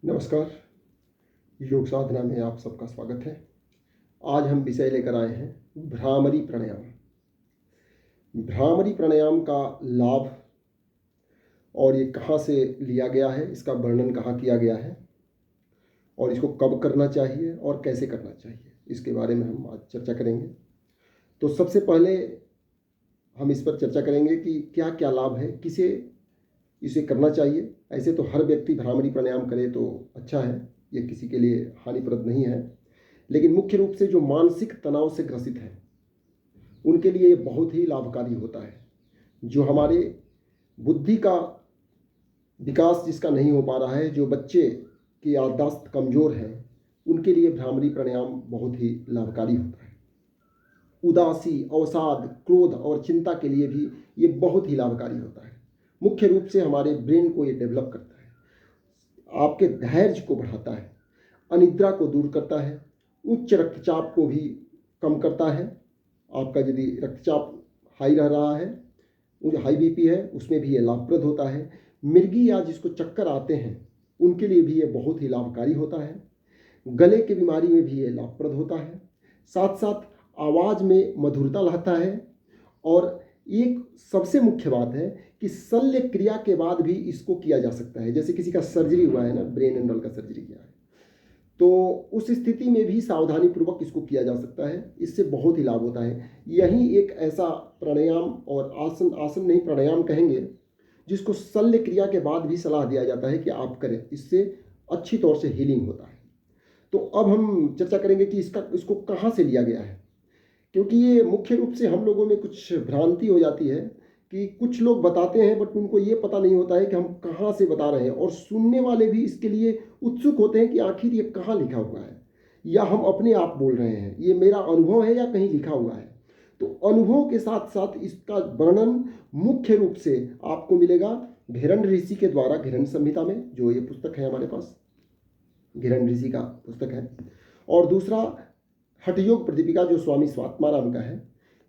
नमस्कार। योग साधना में आप सबका स्वागत है। आज हम विषय लेकर आए हैं भ्रामरी प्राणायाम। भ्रामरी प्राणायाम का लाभ और ये कहाँ से लिया गया है, इसका वर्णन कहाँ किया गया है और इसको कब करना चाहिए और कैसे करना चाहिए, इसके बारे में हम आज चर्चा करेंगे। तो सबसे पहले हम इस पर चर्चा करेंगे कि क्या क्या लाभ है, किसे इसे करना चाहिए। ऐसे तो हर व्यक्ति भ्रामरी प्राणायाम करे तो अच्छा है, ये किसी के लिए हानिप्रद नहीं है, लेकिन मुख्य रूप से जो मानसिक तनाव से ग्रसित हैं उनके लिए ये बहुत ही लाभकारी होता है। जो हमारे बुद्धि का विकास जिसका नहीं हो पा रहा है, जो बच्चे की याददाश्त कमज़ोर है, उनके लिए भ्रामरी प्राणायाम बहुत ही लाभकारी होता है। उदासी, अवसाद, क्रोध और चिंता के लिए भी ये बहुत ही लाभकारी होता है। मुख्य रूप से हमारे ब्रेन को ये डेवलप करता है, आपके धैर्य को बढ़ाता है, अनिद्रा को दूर करता है, उच्च रक्तचाप को भी कम करता है। आपका यदि रक्तचाप हाई रह रहा है, हाई बीपी है, उसमें भी ये लाभप्रद होता है। मिर्गी या जिसको चक्कर आते हैं उनके लिए भी ये बहुत ही लाभकारी होता है। गले की बीमारी में भी ये लाभप्रद होता है। साथ साथ आवाज़ में मधुरता लाता है। और एक सबसे मुख्य बात है कि शल्य क्रिया के बाद भी इसको किया जा सकता है। जैसे किसी का सर्जरी हुआ है ना, ब्रेन एंड ऑल का सर्जरी किया है, तो उस स्थिति में भी सावधानी पूर्वक इसको किया जा सकता है। इससे बहुत ही लाभ होता है। यही एक ऐसा प्राणायाम और आसन नहीं प्राणायाम कहेंगे जिसको शल्य क्रिया के बाद भी सलाह दिया जाता है कि आप करें, इससे अच्छी तौर से हीलिंग होता है। तो अब हम चर्चा करेंगे कि इसको कहाँ से लिया गया है, क्योंकि ये मुख्य रूप से हम लोगों में कुछ भ्रांति हो जाती है कि कुछ लोग बताते हैं बट उनको ये पता नहीं होता है कि हम कहाँ से बता रहे हैं, और सुनने वाले भी इसके लिए उत्सुक होते हैं कि आखिर ये कहाँ लिखा हुआ है या हम अपने आप बोल रहे हैं, ये मेरा अनुभव है या कहीं लिखा हुआ है। तो अनुभव के साथ साथ इसका वर्णन मुख्य रूप से आपको मिलेगा घिरन ऋषि के द्वारा, घिरन संहिता में, जो ये पुस्तक है हमारे पास, घिरन ऋषि का पुस्तक है। और दूसरा हठयोग प्रदीपिका जो स्वामी स्वात्माराम का है।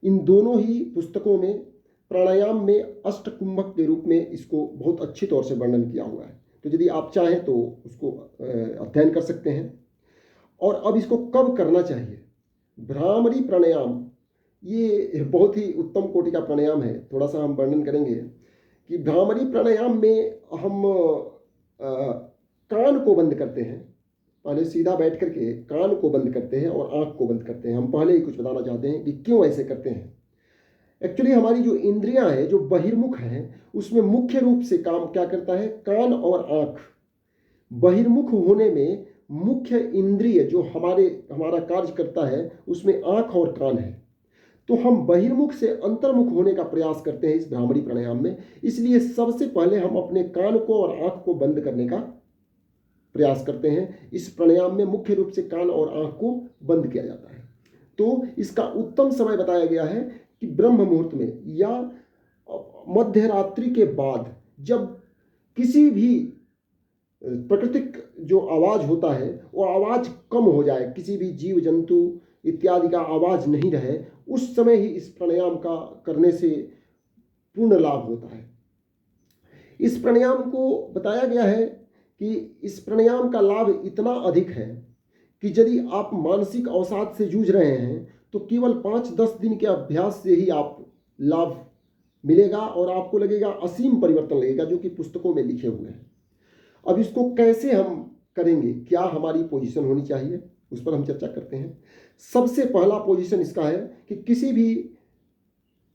इन दोनों ही पुस्तकों में प्राणायाम में अष्टकुंभक के रूप में इसको बहुत अच्छी तौर से वर्णन किया हुआ है। तो यदि आप चाहें तो उसको अध्ययन कर सकते हैं। और अब इसको कब करना चाहिए। भ्रामरी प्राणायाम ये बहुत ही उत्तम कोटि का प्राणायाम है। थोड़ा सा हम वर्णन करेंगे कि भ्रामरी प्राणायाम में हम कान को बंद करते हैं। पहले सीधा बैठ करके कान को बंद करते हैं और आंख को बंद करते हैं। हम पहले ही कुछ बताना चाहते हैं कि क्यों ऐसे करते हैं। एक्चुअली हमारी जो इंद्रियां हैं, जो बहिर्मुख हैं, उसमें मुख्य रूप से काम क्या करता है, कान और आंख। बहिर्मुख होने में मुख्य इंद्रिय जो हमारा कार्य करता है उसमें आंख और कान है। तो हम बहिर्मुख से अंतर्मुख होने का प्रयास करते हैं इस भ्रामरी प्राणायाम में। इसलिए सबसे पहले हम अपने कान को और आंख को बंद करने का प्रयास करते हैं। इस प्राणायाम में मुख्य रूप से कान और आंख को बंद किया जाता है। तो इसका उत्तम समय बताया गया है कि ब्रह्म मुहूर्त में या मध्य रात्रि के बाद, जब किसी भी प्राकृतिक जो आवाज होता है वो आवाज कम हो जाए, किसी भी जीव जंतु इत्यादि का आवाज नहीं रहे, उस समय ही इस प्राणायाम का करने से पूर्ण लाभ होता है। इस प्राणायाम को बताया गया है कि इस प्राणायाम का लाभ इतना अधिक है कि यदि आप मानसिक अवसाद से जूझ रहे हैं तो केवल 5-10 दिन के अभ्यास से ही आप लाभ मिलेगा और आपको लगेगा असीम परिवर्तन लगेगा, जो कि पुस्तकों में लिखे हुए हैं। अब इसको कैसे हम करेंगे, क्या हमारी पोजीशन होनी चाहिए, उस पर हम चर्चा करते हैं। सबसे पहला पोजीशन इसका है कि किसी भी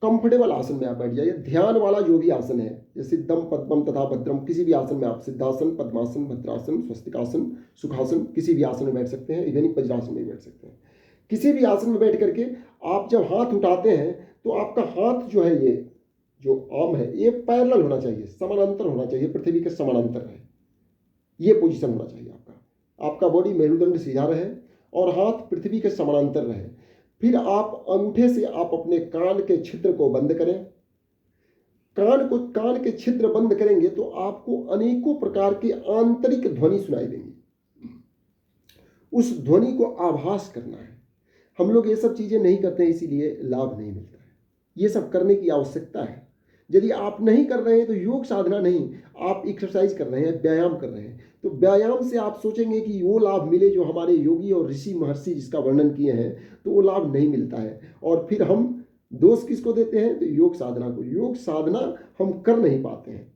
कंफर्टेबल आसन में आप बैठ जाइए। ध्यान वाला जो भी आसन है, जैसे सिद्धम पद्मम तथा भद्रम, किसी भी आसन में आप सिद्धासन, पद्मासन, भद्रासन, स्वस्तिकासन, सुखासन, किसी भी आसन में बैठ सकते हैं। इवन वज्रासन में बैठ सकते हैं। किसी भी आसन में बैठ करके आप जब हाथ उठाते हैं तो आपका हाथ जो है, ये जो आर्म है, ये पैरेलल होना चाहिए, समानांतर होना चाहिए, पृथ्वी के समानांतर है। ये पोजीशन होना चाहिए आपका बॉडी मेरुदंड सीधा रहे और हाथ पृथ्वी के समानांतर रहे। फिर आप अंगूठे से आप अपने कान के छिद्र को बंद करें। कान के छिद्र बंद करेंगे तो आपको अनेकों प्रकार की आंतरिक ध्वनि सुनाई देंगी। उस ध्वनि को आभास करना है। हम लोग ये सब चीजें नहीं करते हैं, इसीलिए लाभ नहीं मिलता है। ये सब करने की आवश्यकता है। यदि आप नहीं कर रहे हैं तो योग साधना नहीं, आप एक्सरसाइज कर रहे हैं, व्यायाम कर रहे हैं, तो व्यायाम से आप सोचेंगे कि वो लाभ मिले जो हमारे योगी और ऋषि महर्षि जिसका वर्णन किए हैं, तो वो लाभ नहीं मिलता है। और फिर हम दोष किसको देते हैं? तो योग साधना को। योग साधना हम कर नहीं पाते हैं,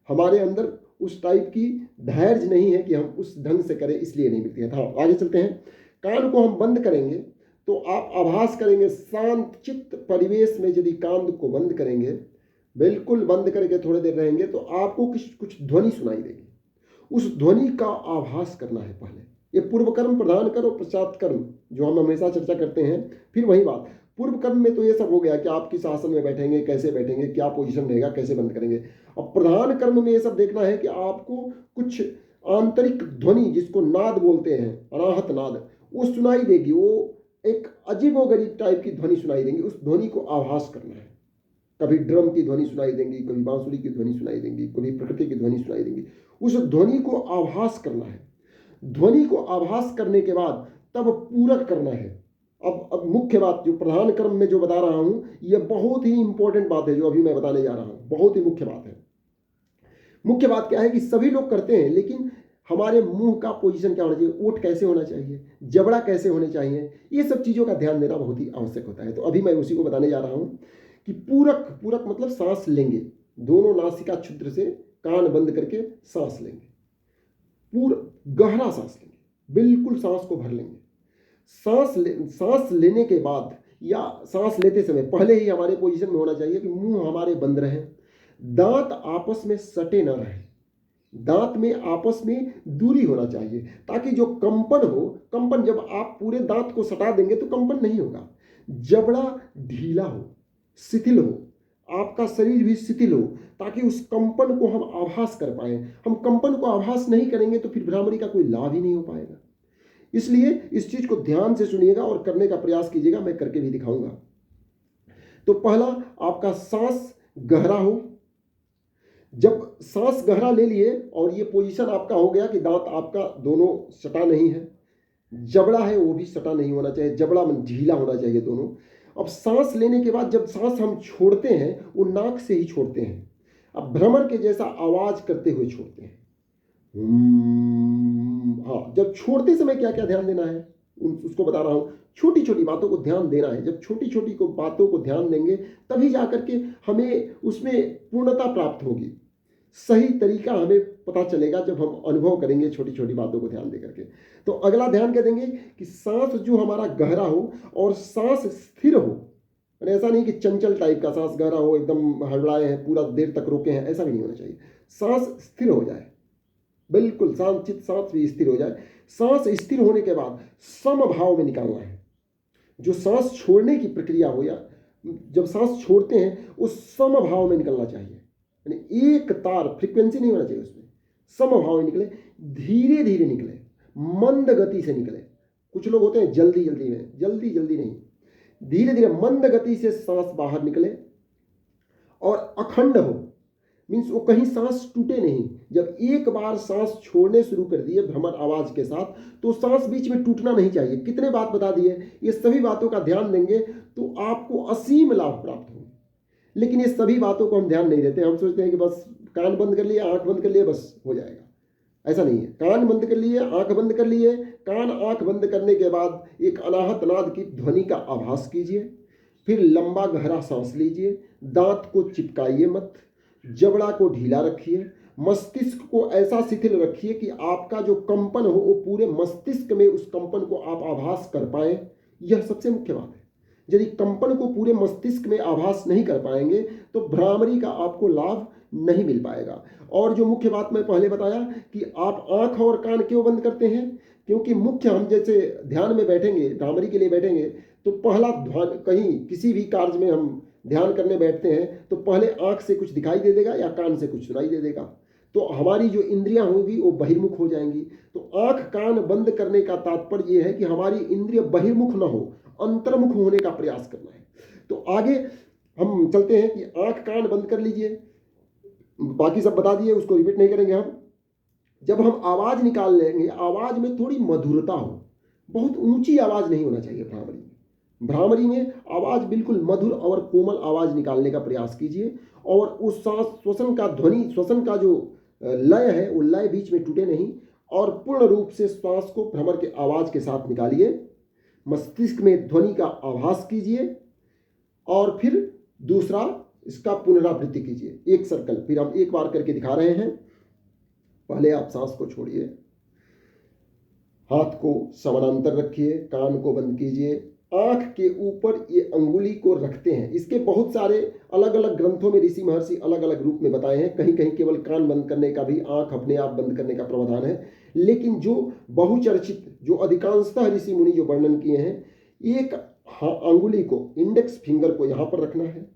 हमारे अंदर उस टाइप की धैर्य नहीं है कि हम उस ढंग से करें, इसलिए नहीं मिलती है। हाँ, आगे चलते हैं। कान को हम बंद करेंगे तो आप आभास करेंगे शांत चित्त परिवेश में, यदि कान को बंद करेंगे, बिल्कुल बंद करके थोड़ी देर रहेंगे, तो आपको कुछ ध्वनि सुनाई देगी। उस ध्वनि का आभास करना है पहले। ये पूर्व कर्म, प्रधान कर्म और पश्चात कर्म जो हम हमेशा चर्चा करते हैं। फिर वही बात, पूर्व कर्म में तो ये सब हो गया कि आप किस आसन में बैठेंगे, कैसे बैठेंगे, क्या पोजीशन रहेगा, कैसे बंद करेंगे। अब प्रधान कर्म में ये सब देखना है कि आपको कुछ आंतरिक ध्वनि, जिसको नाद बोलते हैं, अनाहत नाद, वो सुनाई देगी। वो एक अजीबोगरीब टाइप की ध्वनि सुनाई देंगी, उस ध्वनि को आभास करना है। कभी ड्रम की ध्वनि सुनाई देंगी, कभी बांसुरी की ध्वनि सुनाई देंगी, कभी प्रकृति की ध्वनि सुनाई देंगी। उस ध्वनि को आभास करना है। ध्वनि को आभास करने के बाद तब पूरक करना है। अब मुख्य बात जो प्रधान कर्म में जो बता रहा हूं, यह बहुत ही इंपॉर्टेंट बात है जो अभी मैं बताने जा रहा हूं, बहुत ही मुख्य बात है। मुख्य बात क्या है कि सभी लोग करते हैं, लेकिन हमारे मुंह का पोजीशन क्या होना चाहिए, ओठ कैसे होना चाहिए, जबड़ा कैसे होने चाहिए, ये सब चीज़ों का ध्यान देना बहुत ही आवश्यक होता है। तो अभी मैं उसी को बताने जा रहा हूं कि पूरक, पूरक मतलब सांस लेंगे, दोनों नासिका छिद्र से कान बंद करके सांस लेंगे, पूरा गहरा सांस लेंगे, बिल्कुल सांस को भर लेंगे। सांस लेने के बाद या सांस लेते समय पहले ही हमारे पोजीशन में होना चाहिए कि मुंह हमारे बंद रहे, दांत आपस में सटे न रहे, दांत में आपस में दूरी होना चाहिए, ताकि जो कंपन हो, कंपन जब आप पूरे दांत को सटा देंगे तो कंपन नहीं होगा। जबड़ा ढीला हो, शिथिल हो, आपका शरीर भी शिथिल हो, ताकि उस कंपन को हम आभास कर पाए। हम कंपन को आभास नहीं करेंगे तो फिर भ्रामरी का कोई लाभ ही नहीं हो पाएगा। इसलिए इस चीज को ध्यान से सुनिएगा और करने का प्रयास कीजिएगा, मैं करके भी दिखाऊंगा। तो पहला, आपका सांस गहरा हो। जब सांस गहरा ले लिए और ये पोजीशन आपका हो गया कि दांत आपका दोनों सटा नहीं है, जबड़ा है वो भी सटा नहीं होना चाहिए, जबड़ा ढीला होना चाहिए दोनों। अब सांस लेने के बाद जब सांस हम छोड़ते हैं, वो नाक से ही छोड़ते हैं। अब भ्रमर के जैसा आवाज करते हुए छोड़ते हैं। हाँ, जब छोड़ते समय क्या क्या ध्यान देना है उसको बता रहा हूं। छोटी छोटी बातों को ध्यान देना है। जब छोटी छोटी बातों को ध्यान देंगे तभी जाकर के हमें उसमें पूर्णता प्राप्त होगी। सही तरीका हमें पता चलेगा जब हम अनुभव करेंगे छोटी छोटी बातों को ध्यान दे करके। तो अगला ध्यान क्या देंगे कि सांस जो हमारा गहरा हो और सांस स्थिर हो। ऐसा नहीं कि चंचल टाइप का सांस गहरा हो, एकदम हड़बड़ाए हैं, पूरा देर तक रोके हैं, ऐसा भी नहीं होना चाहिए। सांस स्थिर हो जाए, बिल्कुल शांतचित्त सांस भी स्थिर हो जाए। सांस स्थिर होने के बाद समभाव में निकालना है। जो सांस छोड़ने की प्रक्रिया हो या जब सांस छोड़ते हैं उस समभाव में निकलना चाहिए, यानी एक तार फ्रीक्वेंसी नहीं होना चाहिए उसमें, समभाव में निकले, धीरे धीरे निकले, मंद गति से निकले। कुछ लोग होते हैं जल्दी जल्दी में, जल्दी जल्दी नहीं, धीरे धीरे मंद गति से सांस बाहर निकले और अखंड हो, मीन्स वो कहीं सांस टूटे नहीं। जब एक बार सांस छोड़ने शुरू कर दिए भ्रमर आवाज के साथ, तो सांस बीच में टूटना नहीं चाहिए। कितने बात बता दिए, ये सभी बातों का ध्यान देंगे तो आपको असीम लाभ प्राप्त होंगे। लेकिन ये सभी बातों को हम ध्यान नहीं देते। हम सोचते हैं कि बस कान बंद कर लिए, आंख बंद कर लिए, बस हो जाएगा। ऐसा नहीं है। कान बंद कर लिए, आंख बंद कर लिए, कान आंख बंद करने के बाद एक अनाहत नाद की ध्वनि का आभास कीजिए। फिर लंबा गहरा सांस लीजिए, दांत को चिपकाइए मत, जबड़ा को ढीला रखिए, मस्तिष्क को ऐसा शिथिल रखिए कि आपका जो कंपन हो वो पूरे मस्तिष्क में उस कंपन को आप आभास कर पाए। यह सबसे मुख्य बात है। यदि कंपन को पूरे मस्तिष्क में आभास नहीं कर पाएंगे तो भ्रामरी का आपको लाभ नहीं मिल पाएगा। और जो मुख्य बात मैं पहले बताया कि आप आंख और कान क्यों बंद करते हैं, क्योंकि मुख्य हम जैसे ध्यान में बैठेंगे, भ्रामरी के लिए बैठेंगे, तो पहला ध्यान, कहीं किसी भी कार्य में हम ध्यान करने बैठते हैं तो पहले आंख से कुछ दिखाई दे देगा या कान से कुछ सुनाई दे देगा, तो हमारी जो इंद्रियां होंगी वो बहिर्मुख हो जाएंगी। तो आंख कान बंद करने का तात्पर्य यह है कि हमारी इंद्रिय बहिर्मुख न हो, अंतर्मुख होने का प्रयास करना है। तो आगे हम चलते हैं कि आंख कान बंद कर लीजिए, बाकी सब बता दिए, उसको रिपीट नहीं करेंगे हम। जब हम आवाज निकाल लेंगे, आवाज में थोड़ी मधुरता हो, बहुत ऊंची आवाज नहीं होना चाहिए भ्रामरी में, भ्रामरी में आवाज़ बिल्कुल मधुर और कोमल आवाज़ निकालने का प्रयास कीजिए और उस सांस श्वसन का ध्वनि, श्वसन का जो लय है वो लय बीच में टूटे नहीं और पूर्ण रूप से श्वास को भ्रमर के आवाज़ के साथ निकालिए। मस्तिष्क में ध्वनि का आभास कीजिए और फिर दूसरा इसका पुनरावृत्ति कीजिए, एक सर्कल। फिर हम एक बार करके दिखा रहे हैं। पहले आप सांस को छोड़िए, हाथ को समानांतर रखिए, कान को बंद कीजिए, आंख के ऊपर ये अंगुली को रखते हैं। इसके बहुत सारे अलग अलग ग्रंथों में ऋषि महर्षि अलग अलग रूप में बताए हैं। कहीं कहीं केवल कान बंद करने का भी, आंख अपने आप बंद करने का प्रावधान है, लेकिन जो बहुचर्चित, जो अधिकांशतः ऋषि मुनि जो वर्णन किए हैं, एक अंगुली को, इंडेक्स फिंगर को यहाँ पर रखना है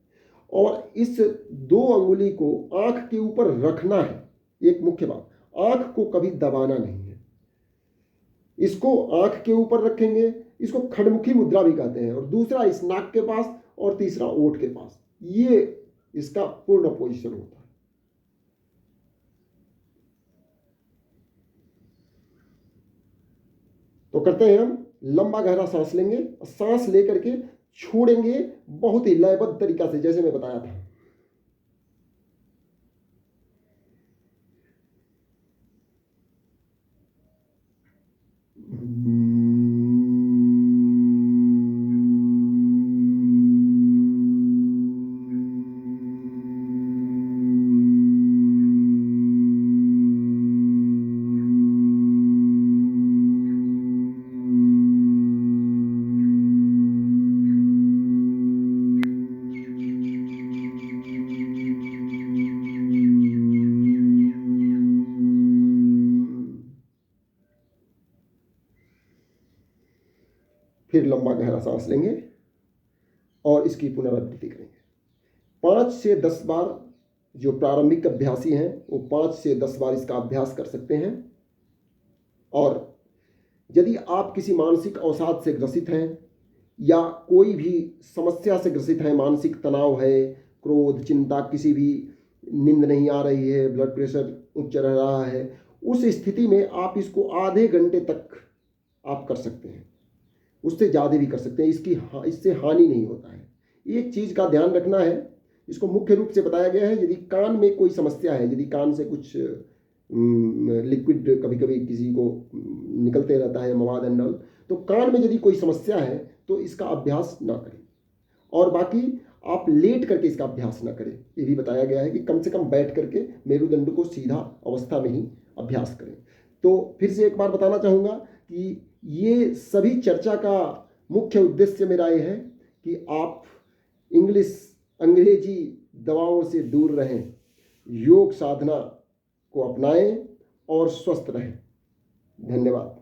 और इस दो अंगुली को आंख के ऊपर रखना है। एक मुख्य बात, आंख को कभी दबाना नहीं है। इसको आंख के ऊपर रखेंगे, इसको खड़मुखी मुद्रा भी कहते हैं, और दूसरा इस नाक के पास और तीसरा ओठ के पास। ये इसका पूर्ण पोजीशन होता है। तो करते हैं हम, लंबा गहरा सांस लेंगे, सांस लेकर के छोड़ेंगे बहुत ही लयबद्ध तरीका से, जैसे मैं बताया था। फिर लंबा गहरा सांस लेंगे और इसकी पुनरावृत्ति करेंगे। 5 से 10 बार, जो प्रारंभिक अभ्यासी हैं वो 5 से 10 बार इसका अभ्यास कर सकते हैं। और यदि आप किसी मानसिक अवसाद से ग्रसित हैं या कोई भी समस्या से ग्रसित हैं, मानसिक तनाव है, क्रोध, चिंता, किसी भी, नींद नहीं आ रही है, ब्लड प्रेशर उच्च रह रहा है, उस स्थिति में आप इसको आधे घंटे तक आप कर सकते हैं, उससे ज़्यादा भी कर सकते हैं। इससे हानि नहीं होता है। एक चीज़ का ध्यान रखना है, इसको मुख्य रूप से बताया गया है, यदि कान में कोई समस्या है, यदि कान से कुछ लिक्विड कभी कभी किसी को निकलते रहता है, मवाद एंड, तो कान में यदि कोई समस्या है तो इसका अभ्यास ना करें। और बाकी आप लेट करके इसका अभ्यास ना करें, ये भी बताया गया है कि कम से कम बैठ करके मेरुदंड को सीधा अवस्था में ही अभ्यास करें। तो फिर से एक बार बताना चाहूँगा कि ये सभी चर्चा का मुख्य उद्देश्य मेरा ये है कि आप अंग्रेजी दवाओं से दूर रहें, योग साधना को अपनाएं और स्वस्थ रहें। धन्यवाद।